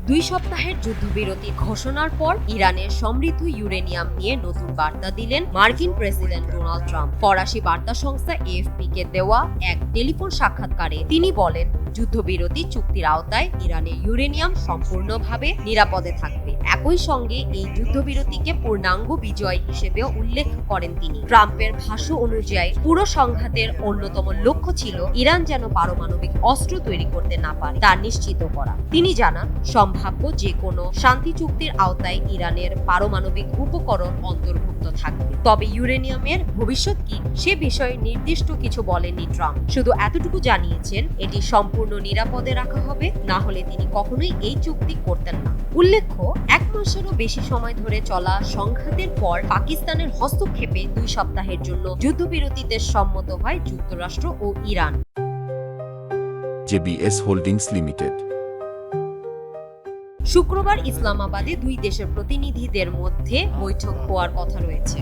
2 সপ্তাহের যুদ্ধবিরতি ঘোষণার পর ইরানের সমৃদ্ধ ইউরেনিয়াম নিয়ে নতুন বার্তা দিলেন মার্কিন প্রেসিডেন্ট ডোনাল্ড ট্রাম্প। ফরাসি বার্তা সংস্থা এএফপি-কে দেওয়া এক টেলিফোন সাক্ষাৎকারে তিনি বলেন, যুদ্ধবিরতি চুক্তির আওতায় ইরানের ইউরেনিয়াম সম্পূর্ণভাবে নিরাপদে থাকবে। একই সঙ্গে এই যুদ্ধবিরতিকে পূর্ণাঙ্গ বিজয় হিসেবেও উল্লেখ করেন তিনি। ট্রাম্পের ভাষ্য অনুযায়ী পুরো সংঘাতের অন্যতম লক্ষ্য ছিল ইরান যেন পারমাণবিক অস্ত্র তৈরি করতে না পারে তা নিশ্চিত করা। তিনি জানান, সম্ভাব্য যে কোনো শান্তি চুক্তির আওতায় ইরানের পারমাণবিক উপকরণ অন্তর্ভুক্ত থাকবে, তবে ইউরেনিয়ামের ভবিষ্যৎ কি সে বিষয়ে নির্দিষ্ট কিছু বলেননি ট্রাম্প। শুধু এতটুকু জানিয়েছেন এটি সম্পূর্ণ নিরাপদে রাখা হবে, না হলে তিনি কখনোই এই চুক্তি করতেন না। উল্লেখ্য, 1 মাসেরও বেশি সময় ধরে চলা সংঘাতের পর পাকিস্তানের হস্তক্ষেপে 2 সপ্তাহের জন্য যুদ্ধবিরতিতে সম্মত হয় যুক্তরাষ্ট্র ও ইরান। JBS holdings limited. শুক্রবার ইসলামাবাদে 2 দেশের প্রতিনিধিদের মধ্যে বৈঠক হওয়ার কথা রয়েছে।